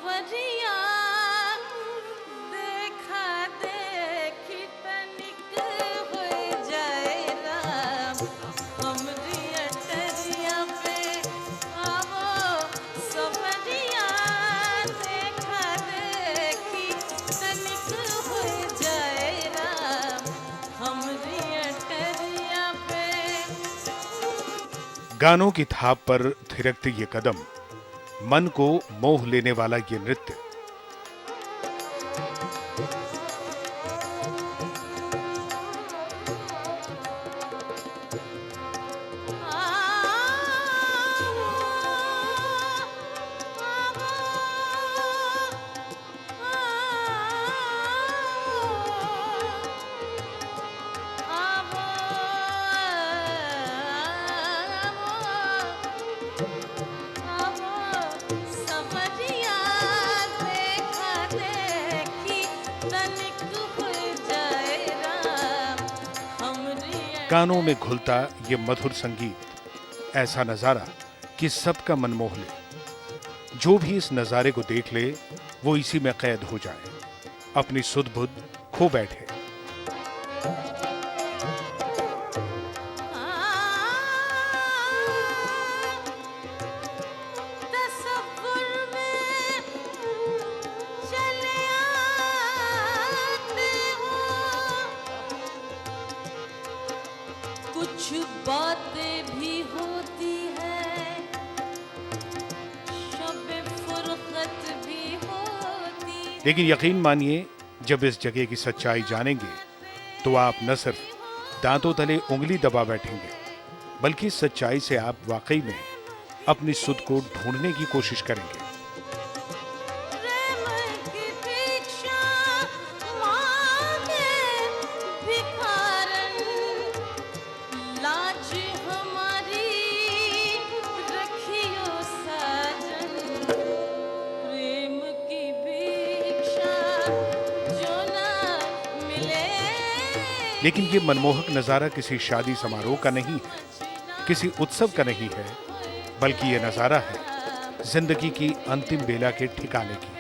सवरिया देखा देखी तनिक हो जाए राम हमरी अटरिया पे आवो सवरिया देखा देखी तनिक हो जाए राम हमरी अटरिया पे। गानों की थाप पर थिरकते ये कदम, मन को मोह लेने वाला ये नृत्य, कानों में घुलता ये मधुर संगीत, ऐसा नजारा कि सबका मन मोह ले। जो भी इस नजारे को देख ले वो इसी में कैद हो जाए, अपनी सुध बुध खो बैठे। कुछ बातें भी होती है, शब फुरकत भी होती। लेकिन यकीन मानिए, जब इस जगह की सच्चाई जानेंगे तो आप न सिर्फ दांतों तले उंगली दबा बैठेंगे, बल्कि सच्चाई से आप वाकई में अपनी सुध को ढूंढने की कोशिश करेंगे। लेकिन ये मनमोहक नजारा किसी शादी समारोह का नहीं है, किसी उत्सव का नहीं है, बल्कि ये नजारा है जिंदगी की अंतिम बेला के ठिकाने की।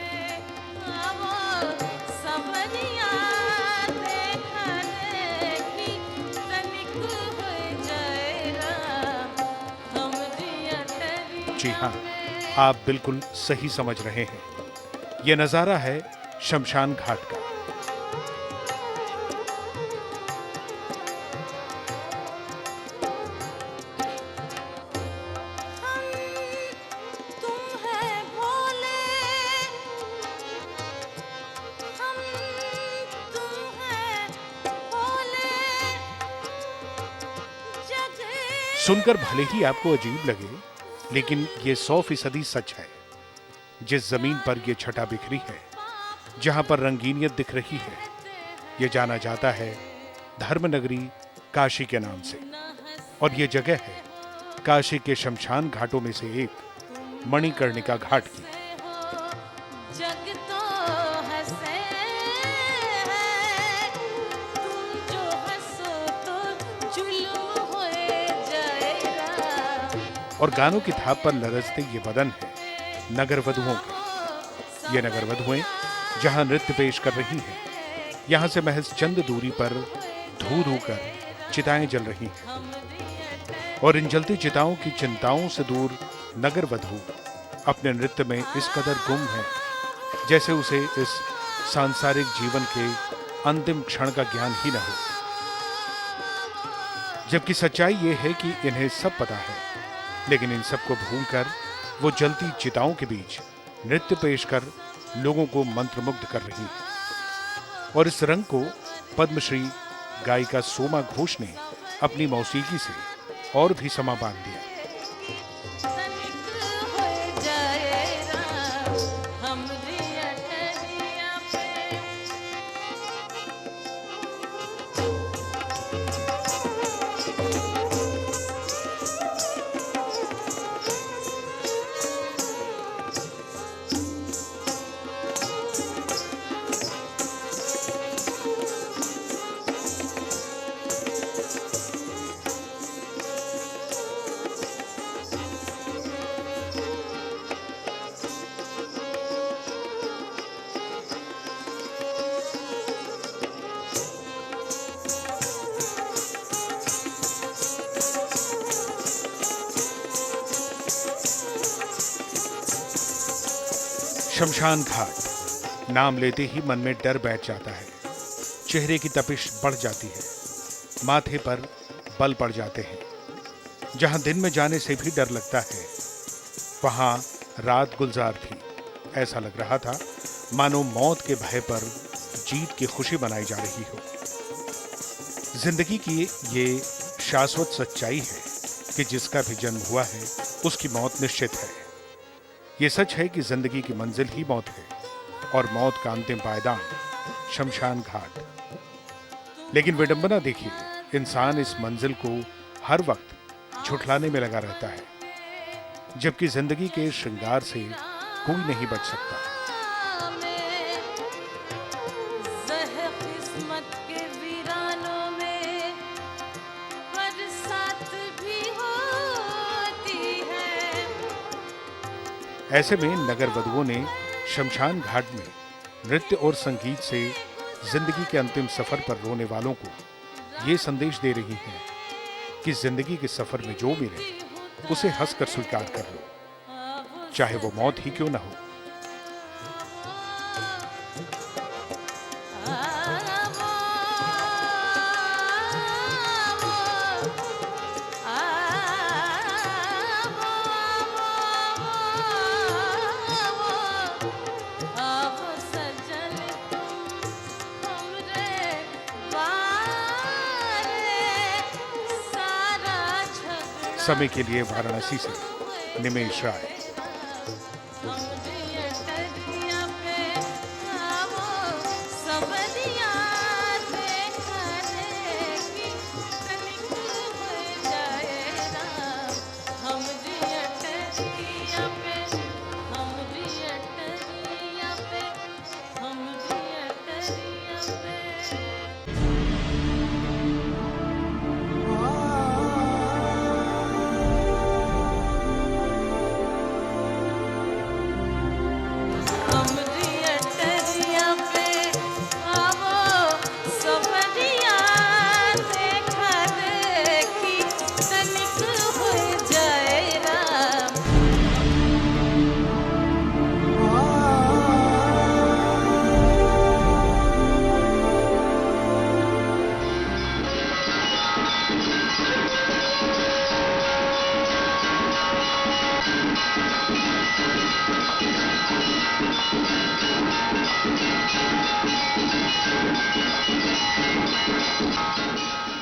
जी हाँ, आप बिल्कुल सही समझ रहे हैं। यह नजारा है शमशान घाट का। सुनकर भले ही आपको अजीब लगे, लेकिन ये 100% सच है। जिस जमीन पर यह छटा बिखरी है, जहां पर रंगीनियत दिख रही है, यह जाना जाता है धर्मनगरी काशी के नाम से। और यह जगह है काशी के शमशान घाटों में से एक मणिकर्णिका घाट की। और गानों की थाप पर लरजते ये बदन है नगर वधुओं के। ये नगर वधुएं जहां नृत्य पेश कर रही हैं, यहां से महज चंद दूरी पर धू धू कर चिताएं जल रही हैं। और इन जलती चिताओं की चिंताओं से दूर नगर वधु अपने नृत्य में इस कदर गुम है, जैसे उसे इस सांसारिक जीवन के अंतिम क्षण का ज्ञान ही न हो। जबकि सच्चाई ये है कि इन्हें सब पता है, लेकिन इन सबको भूलकर वो जलती चिताओं के बीच नृत्य पेश कर लोगों को मंत्रमुग्ध कर रही है। और इस रंग को पद्मश्री गायिका सोमा घोष ने अपनी मौसीकी से और भी समा बांध दिया। शमशान घाट नाम लेते ही मन में डर बैठ जाता है, चेहरे की तपिश बढ़ जाती है, माथे पर बल पड़ जाते हैं। जहां दिन में जाने से भी डर लगता है, वहां रात गुलजार थी। ऐसा लग रहा था मानो मौत के भय पर जीत की खुशी मनाई जा रही हो। जिंदगी की ये शाश्वत सच्चाई है कि जिसका भी जन्म हुआ है उसकी मौत निश्चित है। ये सच है कि जिंदगी की मंजिल ही मौत है और मौत का अंतिम पायदान शमशान घाट। लेकिन विडंबना देखिए, इंसान इस मंजिल को हर वक्त झुठलाने में लगा रहता है, जबकि जिंदगी के श्रृंगार से कोई नहीं बच सकता। किस्मत के वीरानों में बरसात भी होती है। ऐसे में नगर वधुओं ने शमशान घाट में नृत्य और संगीत से जिंदगी के अंतिम सफर पर रोने वालों को ये संदेश दे रही हैं कि जिंदगी के सफर में जो मिले उसे हंसकर स्वीकार कर लो, चाहे वो मौत ही क्यों ना हो। समय के लिए वाराणसी से निमेश राय।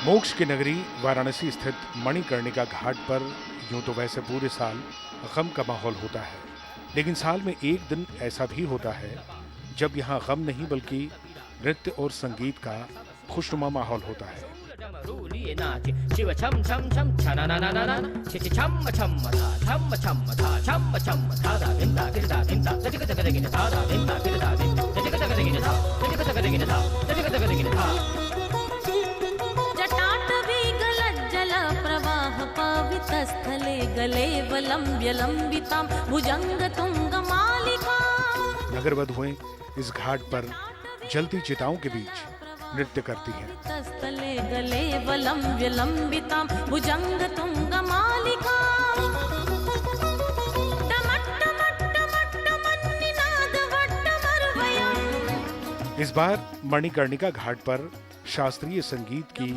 मोक्ष की नगरी वाराणसी स्थित मणिकर्णिका घाट पर यूं तो वैसे पूरे साल गम का माहौल होता है, लेकिन साल में एक दिन ऐसा भी होता है जब यहाँ गम नहीं बल्कि नृत्य और संगीत का खुशनुमा माहौल होता है। स्थले गले वलंब्य लंबितां भुजंग तुंग मालिका। नगर वधुएं इस घाट पर जलती चिताओं के बीच नृत्य करती हैं। स्थले गले वलंब्य लंबितां भुजंग तुंग मालिका। इस बार मणिकर्णिका घाट पर शास्त्रीय संगीत की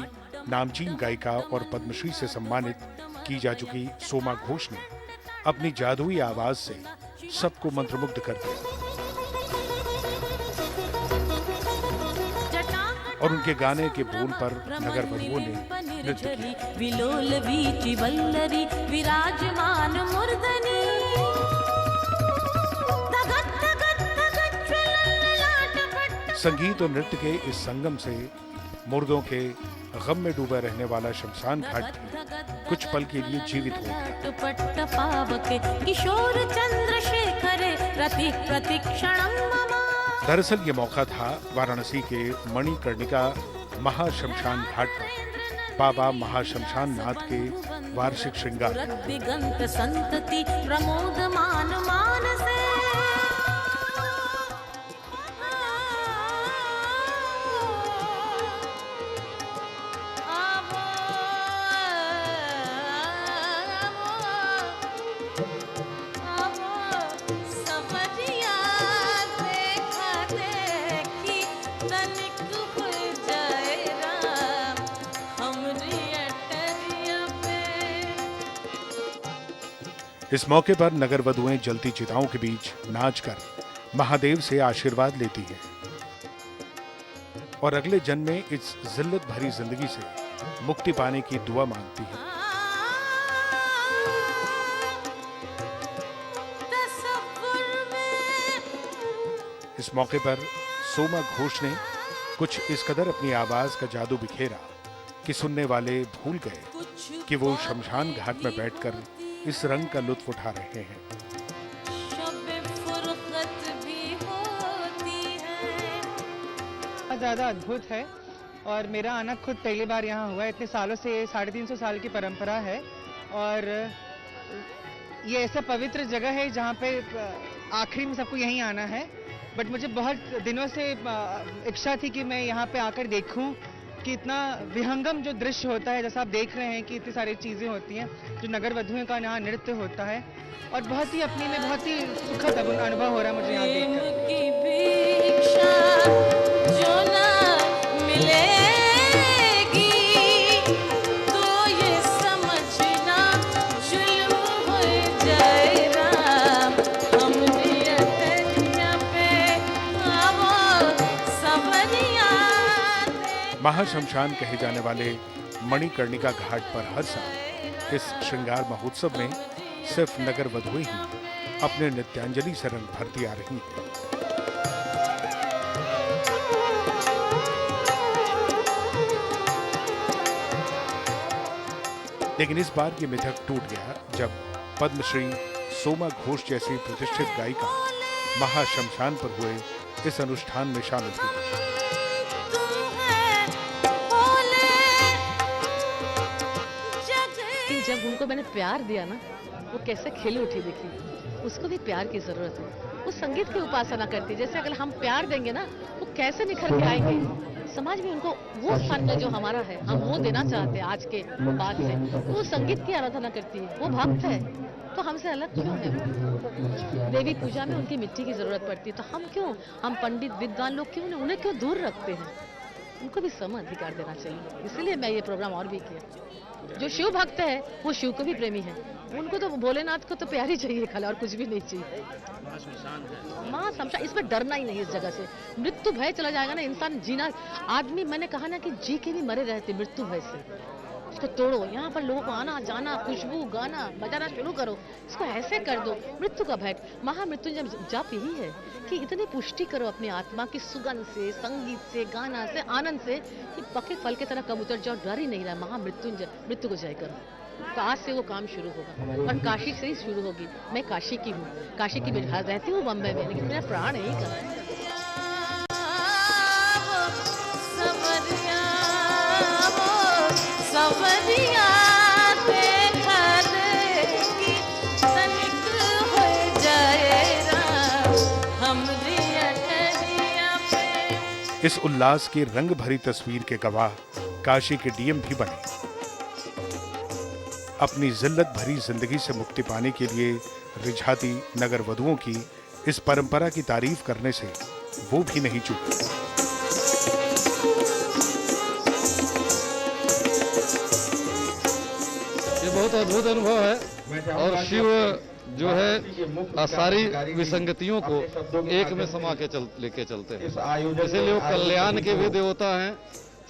नामचीन गायिका और पद्मश्री से सम्मानित की जा चुकी सोमा घोष ने अपनी जादुई आवाज से सबको मंत्रमुग्ध कर दिया और उनके गाने के बोल पर नगर वधुओं ने नृत्य किया। विलोल वीचि वल्लरी विराजमान मूर्धनि। संगीत और नृत्य के इस संगम से मुर्दों के गम में डूबा रहने वाला शमशान घाट कुछ पल के लिए जीवित हो गया। किशोर चंद्रशेखर रति प्रतिक्षणं मम। दरअसल ये मौका था वाराणसी के मणिकर्णिका महाशमशान घाट पर बाबा महाशमशान नाथ के वार्षिक श्रृंगार। दिगंत संतति प्रमोदमान मानसे। इस मौके पर नगर वधुएं जलती चिताओं के बीच नाचकर महादेव से आशीर्वाद लेती हैं और अगले जन्म में इस जिल्लत भरी जिंदगी से मुक्ति पाने की दुआ मांगती हैं। इस मौके पर सोमा घोष ने कुछ इस कदर अपनी आवाज का जादू बिखेरा कि सुनने वाले भूल गए कि वो शमशान घाट में बैठकर इस रंग का लुत्फ उठा रहे हैं। ज़्यादा अद्भुत है और मेरा आना खुद पहली बार यहाँ हुआ है। इतने सालों से 350 साल की परंपरा है और ये ऐसा पवित्र जगह है जहाँ पे आखिरी में सबको यहीं आना है। बट मुझे बहुत दिनों से इच्छा थी कि मैं यहाँ पे आकर देखूं कि इतना विहंगम जो दृश्य होता है, जैसा आप देख रहे हैं कि इतनी सारी चीज़ें होती हैं, जो नगर वधुओं का यहाँ नृत्य होता है और बहुत ही अपने में बहुत ही सुखद अनुभव हो रहा है मुझे यहाँ देखकर। महाशमशान कहे जाने वाले मणिकर्णिका घाट पर हर साल इस श्रृंगार महोत्सव में सिर्फ नगर वधुएं ही अपने नित्यांजलि से रंग भरती आ रही हैं। लेकिन इस बार ये मिथक टूट गया जब पद्मश्री सोमा घोष जैसी प्रतिष्ठित गायिका महाशमशान पर हुए इस अनुष्ठान में शामिल हुई। जब उनको मैंने प्यार दिया ना, वो कैसे खिली उठी देखी। उसको भी प्यार की जरूरत है। वो संगीत की उपासना करती है। जैसे अगर हम प्यार देंगे ना, वो कैसे निखर के आएंगे समाज में। उनको वो स्थान जो हमारा है, हम वो देना चाहते हैं आज के बाद से। वो संगीत की आराधना करती है, वो भक्त है, तो हमसे अलग क्यों है? देवी पूजा में उनकी मिट्टी की जरूरत पड़ती है, तो हम क्यों, हम पंडित विद्वान लोग क्यों उन्हें क्यों दूर रखते हैं? उनको भी सम अधिकार देना चाहिए। इसलिए मैं ये प्रोग्राम और भी किया। जो शिव भक्त है वो शिव को भी प्रेमी है, उनको तो भोलेनाथ को तो प्यार ही चाहिए खाली, और कुछ भी नहीं चाहिए। माँ शमशान, इसमें डरना ही नहीं। इस जगह से मृत्यु भय चला जाएगा ना, इंसान जीना, आदमी, मैंने कहा ना कि जी के भी मरे रहते मृत्यु भय से। इसको तोड़ो, यहाँ पर लोगों को आना जाना, खुशबू, गाना बजाना शुरू करो, इसको ऐसे कर दो। मृत्यु का भय, महामृत्युंजय जप यही है कि इतनी पुष्टि करो अपनी आत्मा की सुगंध से, संगीत से, गाना से, आनंद से, कि पके फल की तरह कब उतर जाओ, डर ही नहीं रहा। महामृत्युंजय, मृत्यु को जय करो। तो आज से वो काम शुरू होगा और काशी से ही शुरू होगी। मैं काशी की हूँ, काशी की रहती हूँ बम्बई में, लेकिन मेरा प्राण यही कर रहा है। इस उल्लास की रंग भरी तस्वीर के गवाह काशी के डीएम भी बने। अपनी जिल्लत भरी जिंदगी से मुक्ति पाने के लिए रिझाती नगर वधुओं की इस परंपरा की तारीफ करने से वो भी नहीं चूके। ये बहुत अद्भुत अनुभव है और शिव जो है सारी विसंगतियों को एक में समा के लेके चलते हैं। इसीलिए वो कल्याण के भी देवता हैं,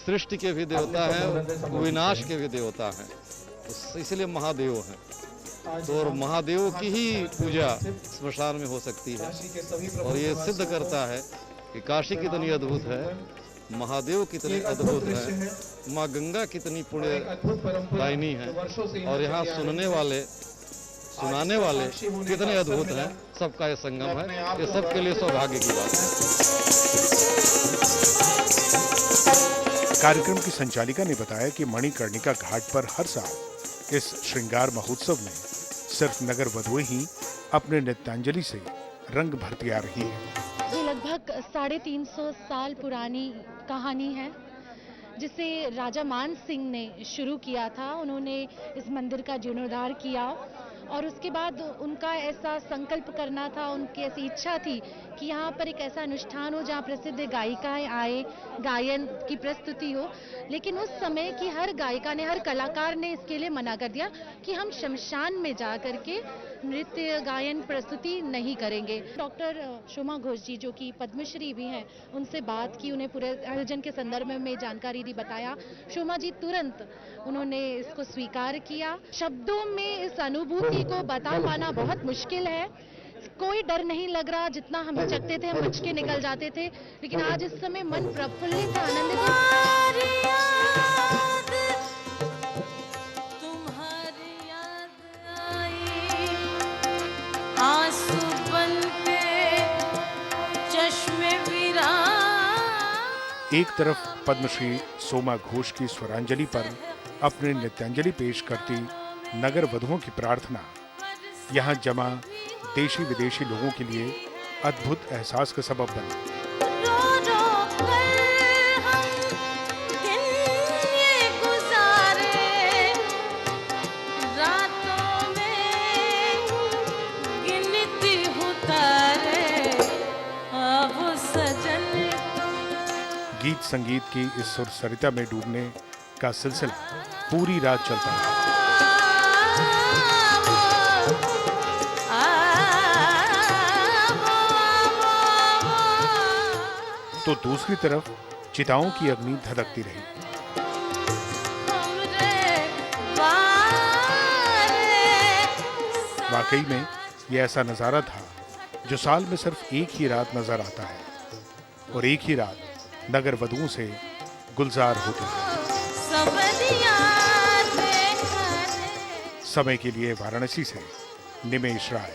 सृष्टि के भी देवता हैं, विनाश के भी देवता हैं, इसलिए महादेव हैं। तो और महादेव की ही पूजा स्मशान में हो सकती है और ये सिद्ध करता है कि काशी कितनी अद्भुत है, महादेव कितने अद्भुत हैं, माँ गंगा कितनी पुण्यदायिनी है और यहाँ सुनाने वाले कितने अद्भुत हैं। सबका ये संगम है, ये सबके लिए सौभाग्य की बात है। कार्यक्रम की संचालिका ने बताया कि मणिकर्णिका घाट पर हर साल इस श्रृंगार महोत्सव में सिर्फ नगर वधुएं ही अपने नित्यांजलि से रंग भरती आ रही है। ये लगभग 350 साल पुरानी कहानी है, जिसे राजा मान सिंह ने शुरू किया था। उन्होंने इस मंदिर का जीर्णोद्धार किया और उसके बाद उनका ऐसा संकल्प करना था, उनकी ऐसी इच्छा थी कि यहाँ पर एक ऐसा अनुष्ठान हो जहाँ प्रसिद्ध गायिकाएं आए, गायन की प्रस्तुति हो। लेकिन उस समय की हर गायिका ने, हर कलाकार ने इसके लिए मना कर दिया कि हम शमशान में जा करके नृत्य गायन प्रस्तुति नहीं करेंगे। डॉक्टर शोमा घोष जी जो कि पद्मश्री भी हैं, उनसे बात की, उन्हें पूरे आयोजन के संदर्भ में जानकारी दी, बताया। शोमा जी तुरंत उन्होंने इसको स्वीकार किया। शब्दों में इस अनुभूति को बता पाना बहुत मुश्किल है। कोई डर नहीं लग रहा, जितना हम हिचकते थे हम बच के निकल जाते थे, लेकिन आज इस समय मन प्रफुल्लित है, आनंदित है। तुम्हारी याद आई, आंसू बनके चश्मे विरान। एक तरफ पद्मश्री सोमा घोष की स्वरांजलि पर अपनी नृत्यांजलि पेश करती नगर वधुओं की प्रार्थना यहाँ जमा देशी विदेशी लोगों के लिए अद्भुत एहसास का सबब बनी। रो रो कर हम दिन ये गुजारे, रातों में गिनती हूँ तारे, अब सजन गीत संगीत की इस सुर सरिता में डूबने का सिलसिला पूरी रात चलता है। तो दूसरी तरफ चिताओं की अग्नि धधकती रही। वाकई में यह ऐसा नजारा था जो साल में सिर्फ एक ही रात नजर आता है, और एक ही रात नगर वधुओं से गुलजार होती है। समय के लिए वाराणसी से निमेश राय।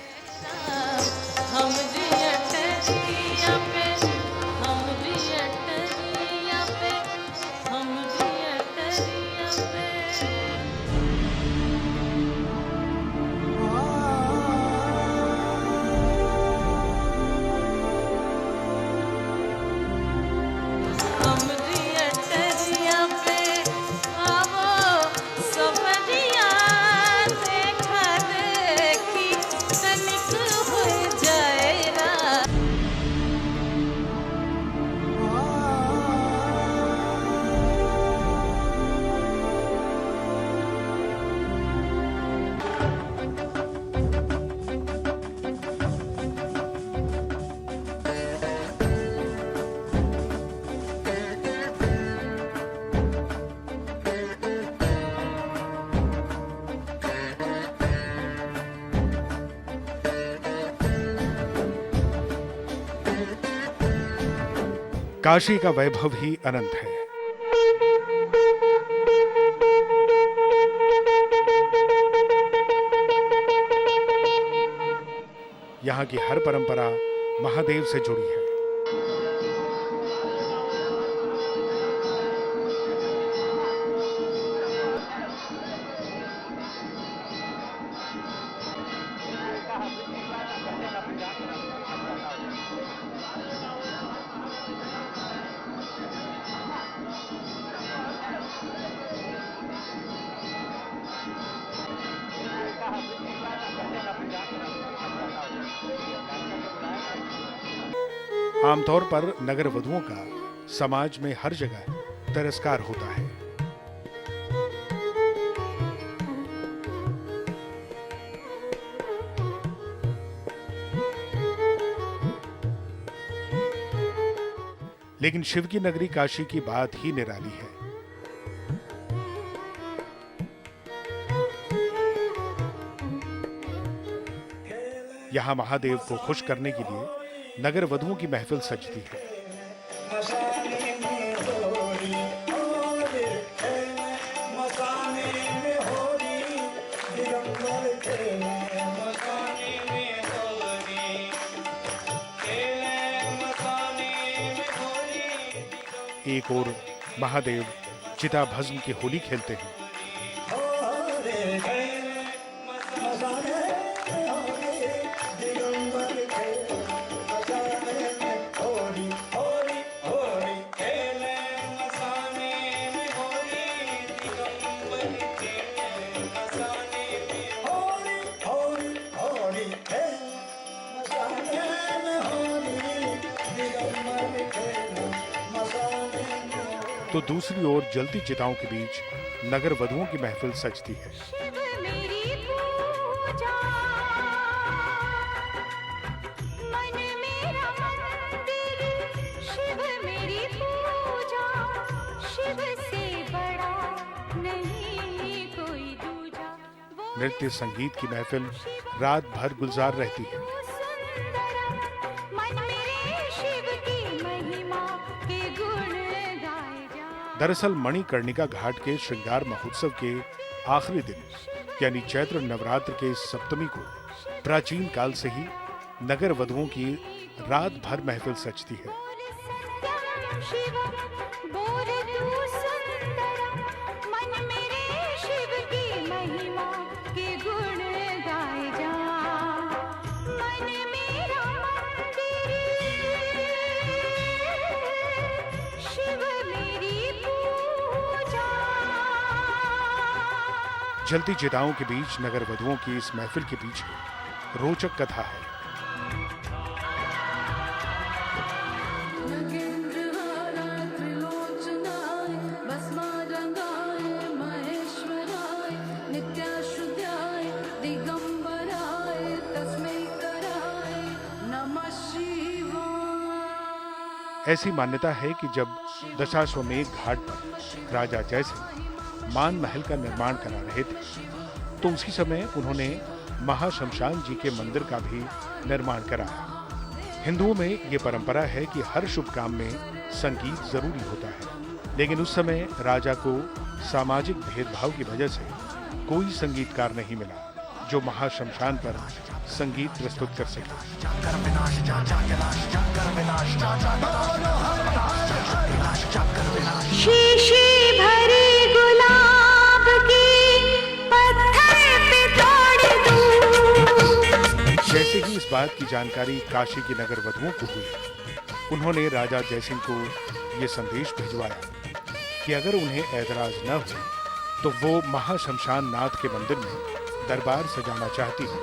काशी का वैभव ही अनंत है। यहाँ की हर परंपरा महादेव से जुड़ी है। आमतौर पर नगर वधुओं का समाज में हर जगह तिरस्कार होता है। लेकिन शिव की नगरी काशी की बात ही निराली है। यहां महादेव को खुश करने के लिए नगर वधुओं की महफिल सजती है। एक ओर महादेव चिता भस्म की होली खेलते हैं, तो दूसरी ओर जलती चिताओं के बीच नगर वधुओं की महफिल सजती है। मेरी पूजा नृत्य संगीत की महफिल रात भर गुलजार रहती है। दरअसल मणिकर्णिका घाट के श्रृंगार महोत्सव के आखिरी दिन यानी चैत्र नवरात्र के सप्तमी को प्राचीन काल से ही नगर वधुओं की रात भर महफिल सजती है। जलती चिताओं के बीच नगर वधुओं की इस महफिल के पीछे रोचक कथा है। ऐसी मान्यता है कि जब दशाश्वमेध घाट पर राजा जयसिंह मान महल का निर्माण करा रहे थे तो उसी समय उन्होंने महाशमशान जी के मंदिर का भी निर्माण कराया। हिंदुओं में ये परंपरा है कि हर शुभ काम में संगीत जरूरी होता है, लेकिन उस समय राजा को सामाजिक भेदभाव की वजह से कोई संगीतकार नहीं मिला जो महाशमशान पर संगीत प्रस्तुत कर सके। शीशी भरी गुलाब की पत्थर पे तोड़ दूं। जैसे ही इस बात की जानकारी काशी की नगर वधुओं को हुई, उन्होंने राजा जयसिंह को ये संदेश भिजवाया कि अगर उन्हें ऐतराज न हो तो वो महाशमशान नाथ के मंदिर में दरबार सजाना चाहती है।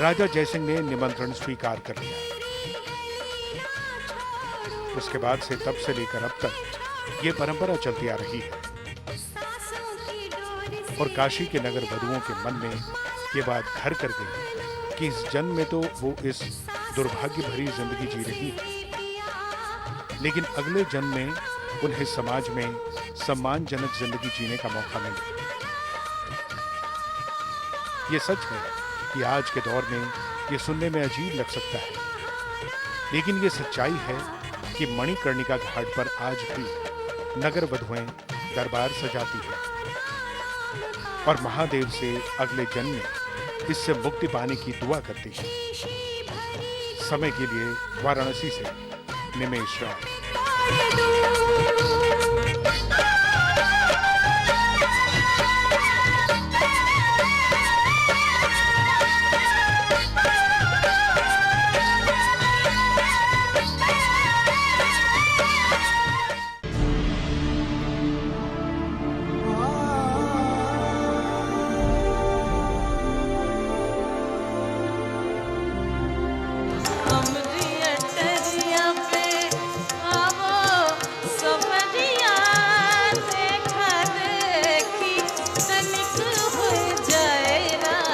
राजा जयसिंह ने निमंत्रण स्वीकार कर लिया। उसके बाद से तब से लेकर अब तक ये परंपरा चलती आ रही है और काशी के नगर वधुओं के मन में ये बात घर कर गई कि इस जन्म में तो वो इस दुर्भाग्य भरी जिंदगी जी रही है, लेकिन अगले जन्म में उन्हें समाज में सम्मानजनक जिंदगी जीने का मौका मिले। ये सच है कि आज के दौर में ये सुनने में अजीब लग सकता है, लेकिन ये सच्चाई है कि मणिकर्णिका घाट पर आज भी नगर वधुएं दरबार सजाती है और महादेव से अगले जन्म में इससे मुक्ति पाने की दुआ करती है। समय के लिए वाराणसी से निमेश राय।